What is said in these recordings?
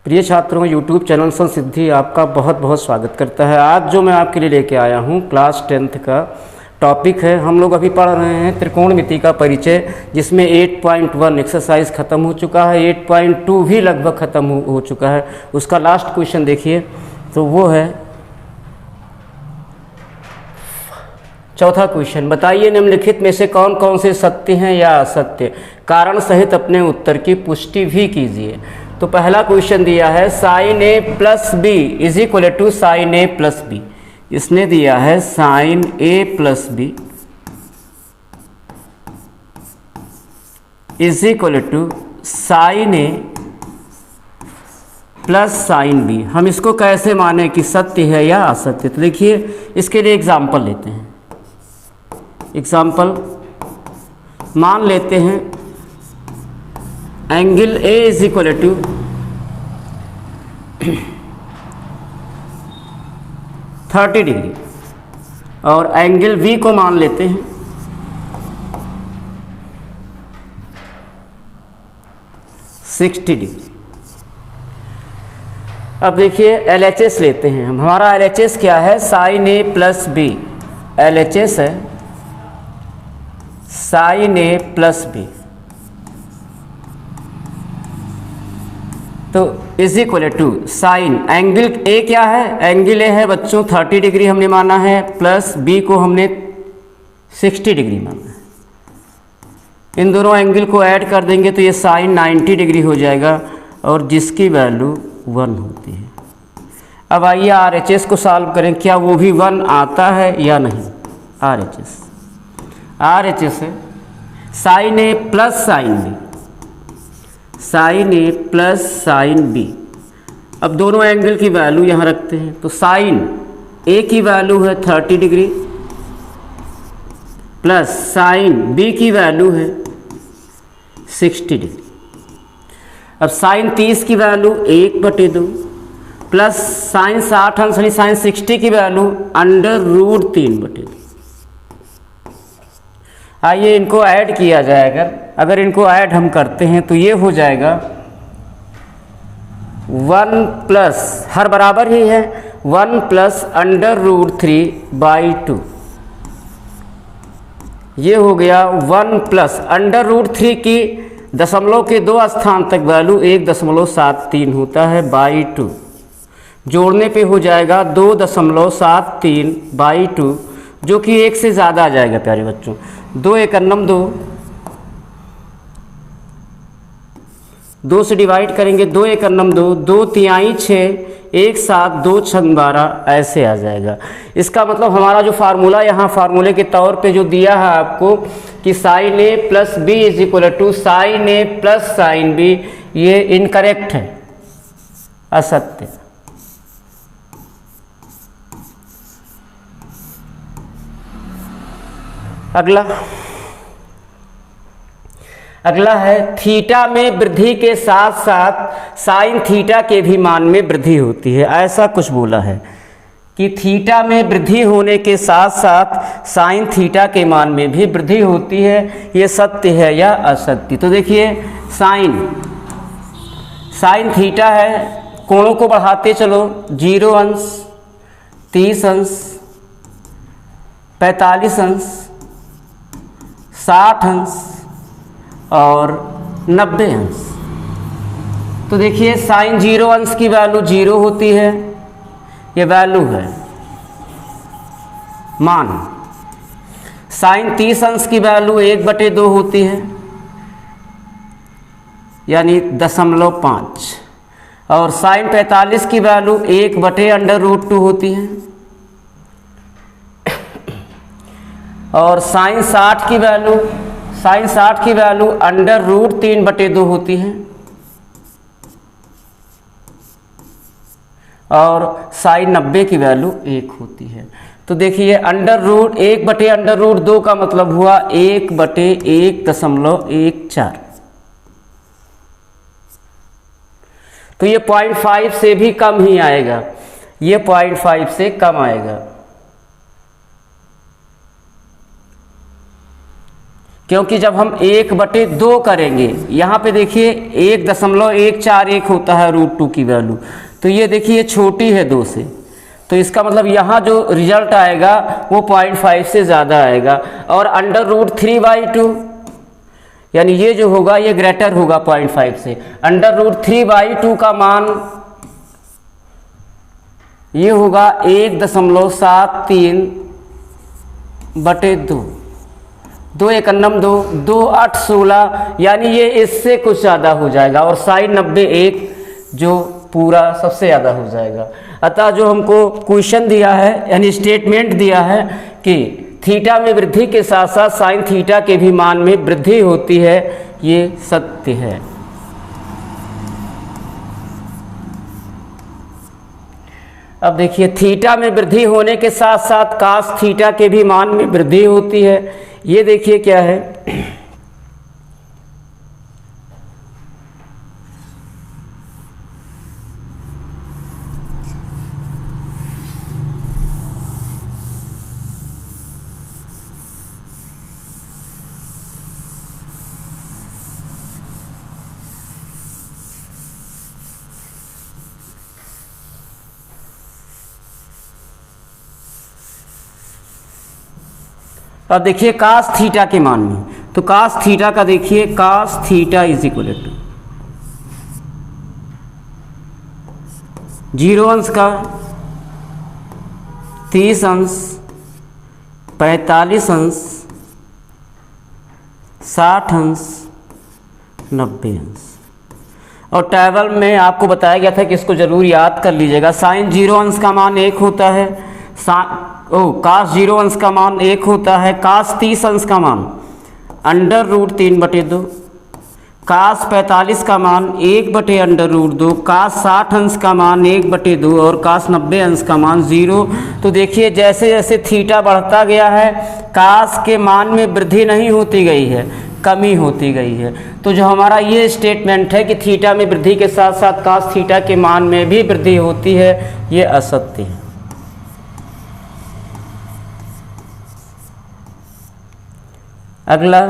प्रिय छात्रों, YouTube channel संसिद्धि आपका बहुत बहुत स्वागत करता है। आज जो मैं आपके लिए लेके आया हूँ क्लास 10th का टॉपिक है। हम लोग अभी पढ़ रहे हैं त्रिकोणमिति का परिचय, जिसमें 8.1 एक्सरसाइज ख़त्म हो चुका है, 8.2 भी लगभग ख़त्म हो चुका है। उसका लास्ट क्वेश्चन देखिए, तो वो है चौथा क्वेश्चन। बताइए निम्नलिखित में से कौन कौन से सत्य हैं या असत्य, कारण सहित अपने उत्तर की पुष्टि भी कीजिए। तो पहला क्वेश्चन दिया है sine A plus B is equal to sine A plus B. इसने दिया है sine A plus B is equal to sine A plus sine B. हम इसको कैसे माने कि सत्य है या असत्य? तो देखिए, इसके लिए एग्जाम्पल लेते हैं। एग्जाम्पल मान लेते हैं angle A is equal to 30 degree और एंगल बी को मान लेते हैं 60 डिग्री। अब देखिए LHS लेते हैं हम। हमारा LHS क्या है? Sine A plus B. LHS है साइन ए प्लस बी, तो is equal to sine angle A क्या है? एंगल ए है बच्चों 30 डिग्री हमने माना है, प्लस बी को हमने 60 डिग्री माना है। इन दोनों एंगल को ऐड कर देंगे तो ये साइन 90 डिग्री हो जाएगा, और जिसकी वैल्यू 1 होती है। अब आइए RHS को सॉल्व करें, क्या वो भी 1 आता है या नहीं? RHS है sine A plus sine B, sign A plus sine B. अब दोनों एंगल की वैल्यू यहाँ रखते हैं, तो साइन ए की वैल्यू है 30 डिग्री प्लस साइन बी की वैल्यू है 60 डिग्री। अब साइन 30 की वैल्यू 1/2 प्लस साइन 60 अंश यानी साइन 60 की वैल्यू √3/2। आइए इनको ऐड किया जाएगा। अगर इनको ऐड हम करते हैं तो ये हो जाएगा 1 प्लस, हर बराबर ही है, 1 प्लस √3/2। ये हो गया 1 प्लस √3 की दशमलव के 2 स्थान तक वैल्यू 1.73 होता है /2। जोड़ने पे हो जाएगा 2.73/2, जो कि 1 से ज़्यादा आ जाएगा प्यारे बच्चों। 2 × 2, 2 से डिवाइड करेंगे, 2 × 2, 2 तिहाई 6, 1 7, 2 6 12, ऐसे आ जाएगा। इसका मतलब हमारा जो फार्मूला यहाँ फार्मूले के तौर पे जो दिया है आपको कि sine A plus B is equal to sine A plus sine B, ये इनकरेक्ट है, असत्य। अगला है थीटा में वृद्धि के साथ साथ साइन थीटा के भी मान में वृद्धि होती है। ऐसा कुछ बोला है कि थीटा में वृद्धि होने के साथ साथ साइन थीटा के मान में भी वृद्धि होती है। ये सत्य है या असत्य? तो देखिए साइन थीटा है, कोणों को बढ़ाते चलो, 0 अंश, 30 अंश, 45 अंश, 60 अंश और 90 अंश। तो देखिए साइन 0 अंश की वैल्यू 0 होती है, ये वैल्यू है मान। साइन 30 अंश की वैल्यू 1/2 होती है, यानी 0.5। और साइन 45 की वैल्यू 1/√2 होती है। और साइन 60 की वैल्यू √3/2 होती है। और साइन 90 की वैल्यू 1 होती है। तो देखिए 1/√2 का मतलब हुआ 1/1.14। तो ये 0.5 से भी कम ही आएगा, ये 0.5 से कम आएगा, क्योंकि जब हम 1/2 करेंगे, यहाँ पे देखिए 1.141 होता है √2 की वैल्यू, तो ये देखिए छोटी है 2 से, तो इसका मतलब यहाँ जो रिजल्ट आएगा वो 0.5 से ज़्यादा आएगा। और √3/2 यानी ये जो होगा ये ग्रेटर होगा 0.5 से। √3/2 का मान ये होगा 1.73/2, 2 × 2 2 8 16, यानी ये इससे कुछ ज़्यादा हो जाएगा और sin 90 1 जो पूरा सबसे ज़्यादा हो जाएगा। अतः जो हमको क्वेश्चन दिया है यानी स्टेटमेंट दिया है कि थीटा में वृद्धि के साथ साथ साइन थीटा के भी मान में वृद्धि होती है, ये सत्य है। अब देखिए थीटा में वृद्धि होने के साथ साथ कास थीटा के भी मान में वृद्धि होती है, ये देखिए क्या है। अब देखिए कास थीटा के मान में, तो कास थीटा का देखिए कास थीटा = 0 अंश का 30 अंश 45 अंश 60 अंश 90 अंश। और टेबल में आपको बताया गया था कि इसको जरूर याद कर लीजिएगा। साइन 0 अंश का मान 1 होता है, कास 0 अंश का मान 1 होता है, कास 30 अंश का मान √3/2, कास 45 का मान 1/√2, कास 60 अंश का मान 1/2 और कास 90 अंश का मान 0। तो देखिए जैसे जैसे थीटा बढ़ता गया है कास के मान में वृद्धि नहीं होती गई है, कमी होती गई है। तो जो हमारा ये स्टेटमेंट है कि थीटा में वृद्धि के साथ साथ कास थीटा के मान में भी वृद्धि होती है, ये असत्य है। अगला,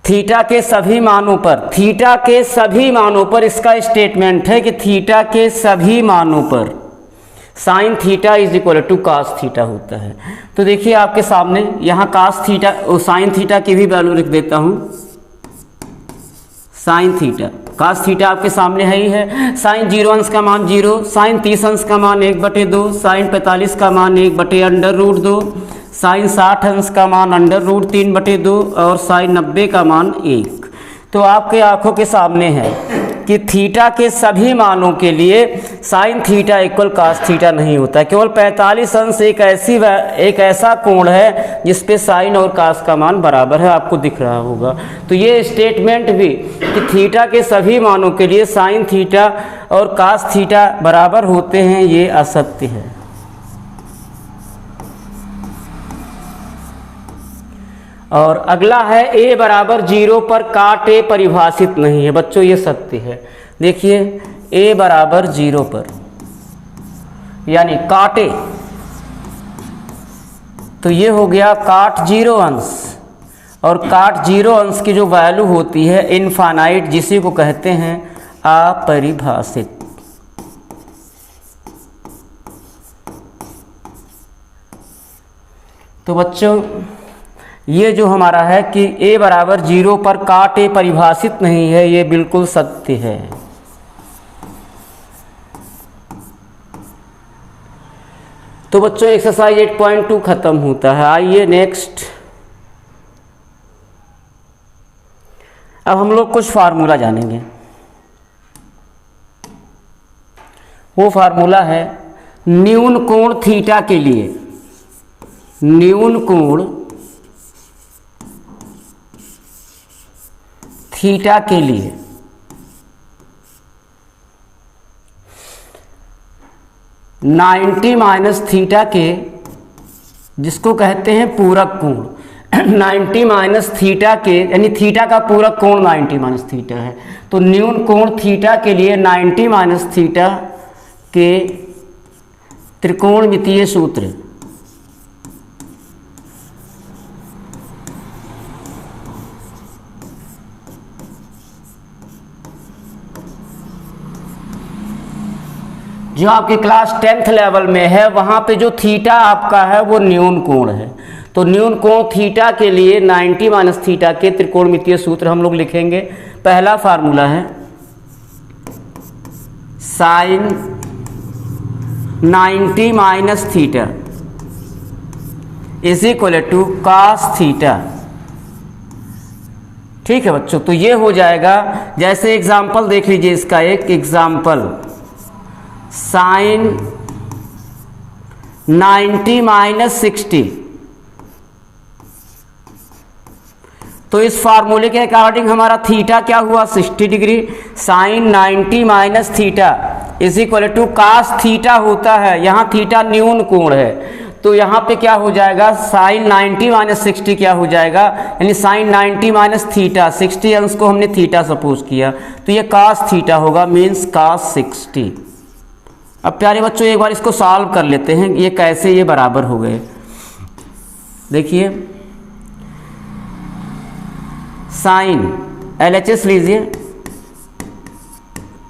थीटा के सभी मानों पर, थीटा के सभी मानों पर इसका स्टेटमेंट है कि थीटा के सभी मानों पर साइन थीटा = कास थीटा होता है। तो देखिए आपके सामने यहाँ कास थीटा और साइन थीटा की भी वैल्यू लिख देता हूँ। साइन थीटा कास थीटा आपके सामने है ही है। साइन 0 अंश का मान 0, साइन 30 अंश का मान 1/2, साइन 45 का मान 1/√2, साइन 60 अंश का मान √3/2 और साइन 90 का मान 1। तो आपके आंखों के सामने है कि थीटा के सभी मानों के लिए साइन थीटा = कास थीटा नहीं होता है। केवल 45 अंश एक ऐसा कोण है जिस पे साइन और कास का मान बराबर है, आपको दिख रहा होगा। तो ये स्टेटमेंट भी कि थीटा के सभी मानों के लिए साइन थीटा और कास थीटा बराबर होते हैं, ये असत्य है। और अगला है a = 0 पर काट a परिभाषित नहीं है। बच्चों ये सत्य है। देखिए a = 0 पर यानी काट a, तो ये हो गया काट 0 अंश, और काट 0 अंश की जो वैल्यू होती है इनफाइनाइट, जिसी को कहते हैं अपरिभाषित। तो बच्चों ये जो हमारा है कि a = 0 पर काट a परिभाषित नहीं है, ये बिल्कुल सत्य है। तो बच्चों एक्सरसाइज 8.2 खत्म होता है। आइए नेक्स्ट, अब हम लोग कुछ फार्मूला जानेंगे। वो फार्मूला है न्यून कोण थीटा के लिए, न्यून कोण थीटा के लिए 90 - थीटा के, जिसको कहते हैं पूरक कोण, 90 - थीटा के यानी थीटा का पूरक कोण 90 - थीटा है। तो न्यून कोण थीटा के लिए 90 - थीटा के त्रिकोणमितीय सूत्र जो आपके क्लास 10th लेवल में है वहाँ पे जो थीटा आपका है वो न्यून कोण है। तो न्यून कोण थीटा के लिए 90 माइनस थीटा के त्रिकोणमितीय सूत्र हम लोग लिखेंगे। पहला फार्मूला है sine 90 minus theta is equal to cos theta. ठीक है बच्चों, तो ये हो जाएगा, जैसे एग्जाम्पल देख लीजिए, इसका एक एग्जाम्पल साइन 90 माइनस 60। तो इस फार्मूले के अकॉर्डिंग हमारा थीटा क्या हुआ 60 degree. Sine 90 minus theta is equal to cos theta होता है, यहाँ थीटा न्यून कोण है, तो यहाँ पे क्या हो जाएगा साइन 90 माइनस 60 क्या हो जाएगा, यानी साइन 90 माइनस थीटा, 60 अंश को हमने थीटा सपोज किया तो ये कास थीटा होगा, मीन्स कास 60। अब प्यारे बच्चों एक बार इसको सॉल्व कर लेते हैं, ये कैसे ये बराबर हो गए। देखिए साइन LHS लीजिए,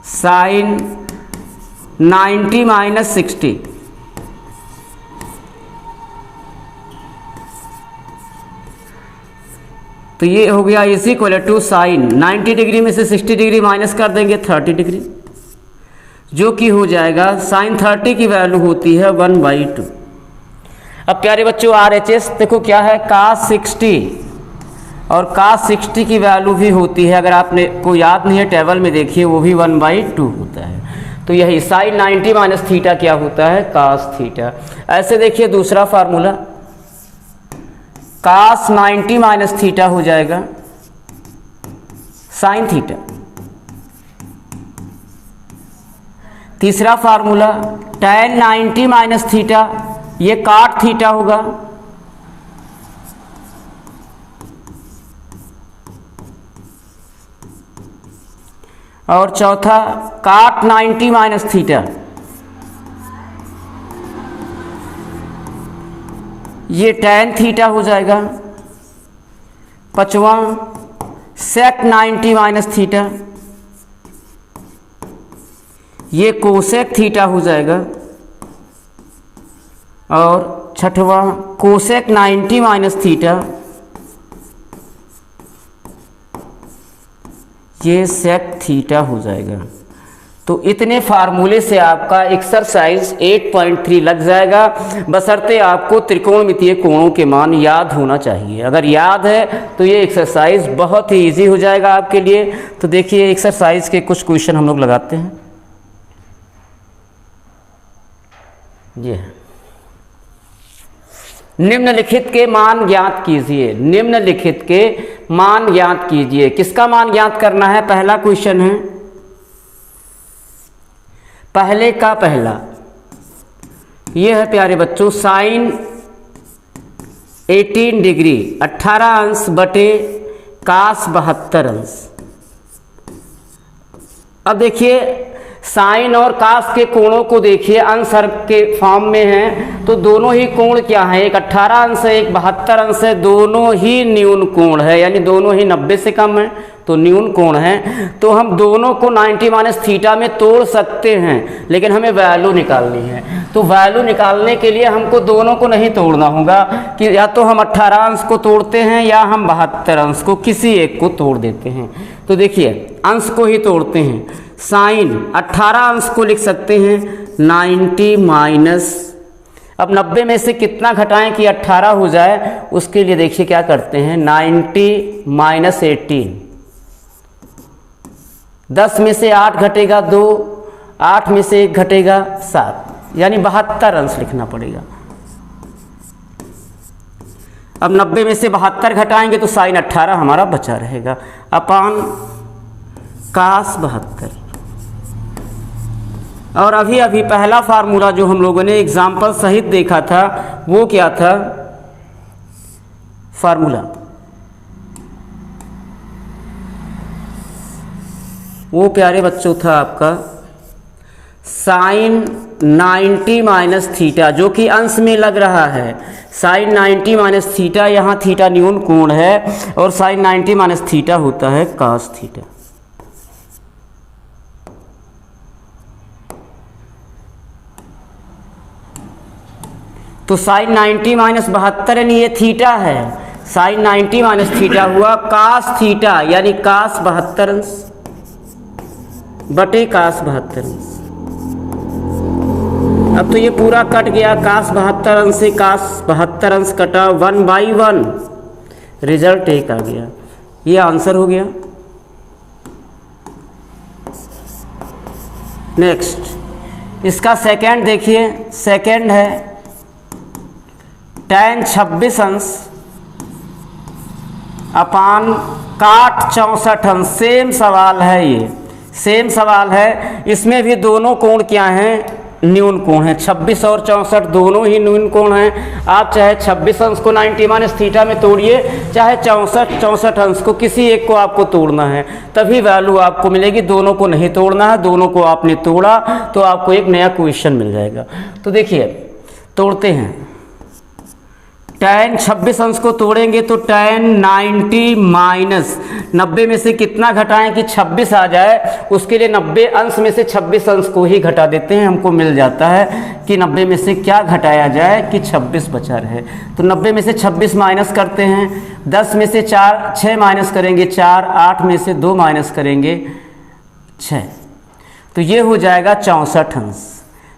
साइन 90 माइनस 60 तो ये हो गया is equal to sine 90 degree में से 60 डिग्री माइनस कर देंगे 30 डिग्री, जो कि हो जाएगा साइन 30 की वैल्यू होती है 1/2। अब प्यारे बच्चों RHS देखो क्या है cos 60, और cos 60 की वैल्यू भी होती है, अगर आपने को याद नहीं है टेबल में देखिए, वो भी 1/2 होता है। तो यही साइन 90 माइनस थीटा क्या होता है cos थीटा। ऐसे देखिए दूसरा फार्मूला cos 90 माइनस थीटा हो जाएगा साइन थीटा। तीसरा फार्मूला tan 90 माइनस थीटा, ये काट थीटा होगा। और चौथा काट 90 माइनस थीटा, ये tan थीटा हो जाएगा। पांचवा सेक 90 माइनस थीटा, ये कोसेक थीटा हो जाएगा। और छठवां कोसेक 90 माइनस थीटा, ये सेक थीटा हो जाएगा। तो इतने फार्मूले से आपका एक्सरसाइज 8.3 लग जाएगा, बशर्ते आपको त्रिकोणमितीय कोणों के मान याद होना चाहिए। अगर याद है तो ये एक्सरसाइज बहुत ही इजी हो जाएगा आपके लिए। तो देखिए एक्सरसाइज के कुछ क्वेश्चन हम लोग लगाते हैं। ये निम्नलिखित के मान ज्ञात कीजिए, निम्नलिखित के मान ज्ञात कीजिए। किसका मान ज्ञात करना है, पहला क्वेश्चन है, पहले का पहला ये है प्यारे बच्चों साइन 18 डिग्री 18 अंश बटे कास 72 अंश। अब देखिए साइन और कास के कोणों को देखिए, अंश के फॉर्म में हैं, तो दोनों ही कोण क्या है, एक 18 अंश है एक 72 अंश है, दोनों ही न्यून कोण है, यानी दोनों ही 90 से कम है तो न्यून कोण है। तो हम दोनों को 90 माइनस थीटा में तोड़ सकते हैं, लेकिन हमें वैल्यू निकालनी है। तो वैल्यू निकालने के लिए हमको दोनों को नहीं तोड़ना होगा, कि या तो हम 18 अंश को तोड़ते हैं या हम 72 अंश को, किसी एक को तोड़ देते हैं। तो देखिए अंश को ही तोड़ते हैं। साइन 18 अंश को लिख सकते हैं 90 माइनस, अब 90 में से कितना घटाएं कि 18 हो जाए, उसके लिए देखिए क्या करते हैं 90 माइनस 18, 10 में से 8 घटेगा 2, 8 में से 1 घटेगा 7, यानी 72 अंश लिखना पड़ेगा। अब 90 में से 72 घटाएंगे तो साइन 18 हमारा बचा रहेगा अपान कास 72। और अभी अभी पहला फार्मूला जो हम लोगों ने एग्जाम्पल सहित देखा था वो क्या था, फार्मूला वो प्यारे बच्चों था आपका साइन 90 माइनस थीटा, जो कि अंश में लग रहा है। साइन 90 माइनस थीटा, यहाँ थीटा न्यून कोण है, और साइन 90 माइनस थीटा होता है कास थीटा। तो साइन 90 माइनस 72 यानी ये थीटा है, साइन 90 माइनस थीटा हुआ कास थीटा यानी कास 72 अंश बटे कास 72 अंश। अब तो ये पूरा कट गया, कास 72 अंश से कास 72 अंश कटा, 1/1 रिजल्ट 1 आ गया। ये आंसर हो गया। नेक्स्ट इसका सेकंड देखिए, सेकंड है tan 26 अंश अपान काट 64 अंश। सेम सवाल है, ये सेम सवाल है। इसमें भी दोनों कोण क्या हैं? न्यून कोण है। 26 और 64 दोनों ही न्यून कोण हैं। आप चाहे 26 अंश को 90 माइनस थीटा में तोड़िए, चाहे 64 अंश को, किसी एक को आपको तोड़ना है तभी वैल्यू आपको मिलेगी। दोनों को नहीं तोड़ना है, दोनों को आपने तोड़ा तो आपको एक नया क्वेश्चन मिल जाएगा। तो देखिए तोड़ते हैं। tan 26 अंश को तोड़ेंगे तो tan 90 माइनस 90 में से कितना घटाएं कि 26 आ जाए, उसके लिए 90 अंश में से 26 अंश को ही घटा देते हैं। हमको मिल जाता है कि 90 में से क्या घटाया जाए कि 26 बचा रहे। तो 90 में से 26 माइनस करते हैं, 10 में से 6 माइनस करेंगे 4, 8 में से 2 माइनस करेंगे 6, तो ये हो जाएगा 64 अंश।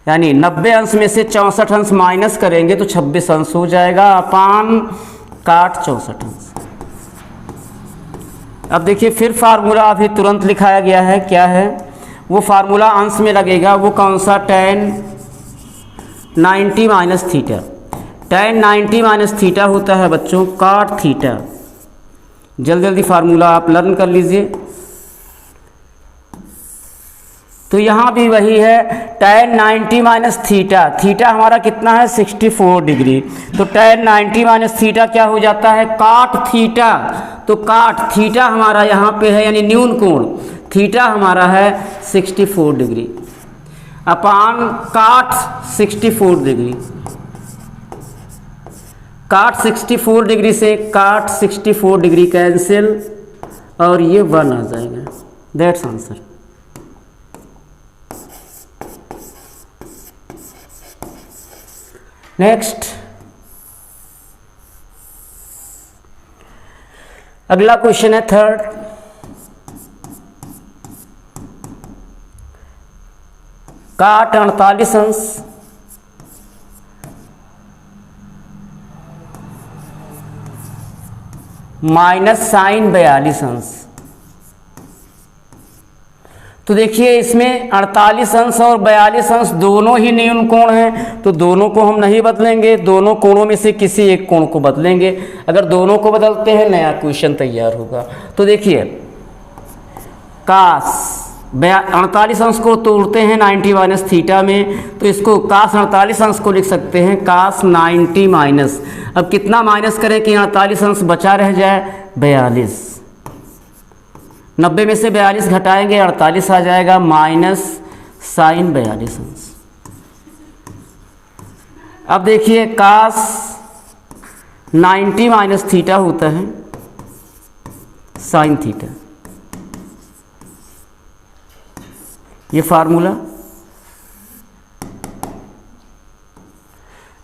यानी 90 अंश में से 64 अंश माइनस करेंगे तो 26 अंश हो जाएगा अपान काट 64 अंश। अब देखिए फिर फार्मूला अभी तुरंत लिखाया गया है, क्या है वो फार्मूला अंश में लगेगा, वो कौन सा? tan 90 minus theta. tan 90 minus theta होता है बच्चों काट थीटा। जल्दी जल्दी फार्मूला आप लर्न कर लीजिए। तो यहाँ भी वही है, tan 90 माइनस थीटा, थीटा हमारा कितना है? 64 डिग्री। तो tan 90 माइनस थीटा क्या हो जाता है? काट थीटा। तो काट थीटा हमारा यहाँ पे है यानी न्यून कोण, थीटा हमारा है 64 डिग्री अपान काट 64 डिग्री। काट 64 डिग्री से काट 64 डिग्री कैंसिल और ये 1 आ जाएगा। That's answer. नेक्स्ट अगला क्वेश्चन है थर्ड। काट 48 अंश माइनस साइन 42 अंश। तो देखिए इसमें 48 अंश और 42 अंश दोनों ही न्यून कोण हैं, तो दोनों को हम नहीं बदलेंगे, दोनों कोणों में से किसी एक कोण को बदलेंगे। अगर दोनों को बदलते हैं नया क्वेश्चन तैयार होगा। तो देखिए कास 48 अंश को तोड़ते हैं 90 माइनस थीटा में, तो इसको कास 48 अंश को लिख सकते हैं कास 90 माइनस। अब कितना माइनस करें कि 48 अंश बचा रह जाए? 42। 90 में से 42 घटाएंगे 48 आ जाएगा माइनस साइन 42 अंश। अब देखिए कास 90 माइनस थीटा होता है साइन थीटा, ये फार्मूला।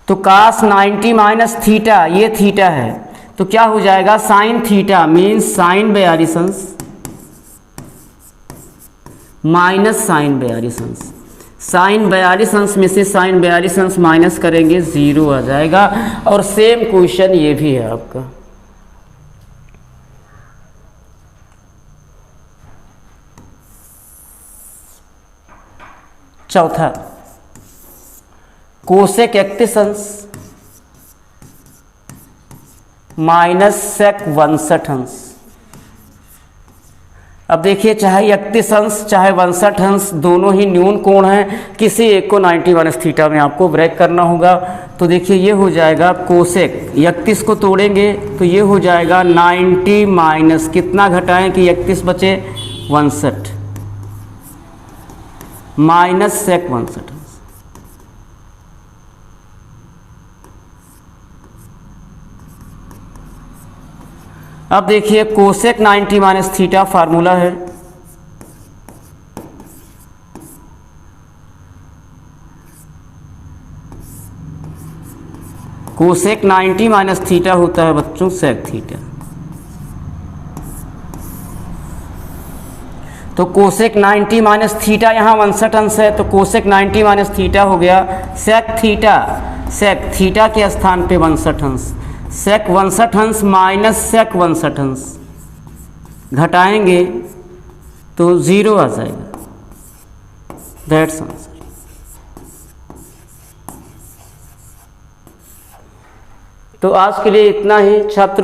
तो कास 90 माइनस थीटा, ये थीटा है, तो क्या हो जाएगा? साइन थीटा मीन्स साइन 42 अंश माइनस साइन 42 अंश। साइन 42 अंश में से साइन 42 अंश माइनस करेंगे 0 आ जाएगा। और सेम क्वेश्चन ये भी है आपका। चौथा कोसेक 31 अंश माइनस सेक 62 अंश। अब देखिए चाहे 31 अंश चाहे 62 अंश दोनों ही न्यून कोण हैं, किसी एक को 90 माइनस थीटा में आपको ब्रेक करना होगा। तो देखिए ये हो जाएगा कोसेक 31 को तोड़ेंगे तो ये हो जाएगा 90 माइनस कितना घटाएं कि 31 बचे 62 माइनस सेक 62। अब देखिए कोसेक 90 माइनस थीटा फार्मूला है, कोसेक 90 माइनस थीटा होता है बच्चों सेक थीटा। तो कोसेक 90 माइनस थीटा यहाँ 61 अंश है, तो कोसेक 90 माइनस थीटा हो गया सेक थीटा के स्थान पे 61 अंश। सेक 61 अंश माइनस सेक 61 अंश घटाएंगे तो 0 आ जाएगा। That's answer. तो आज के लिए इतना ही छात्रों।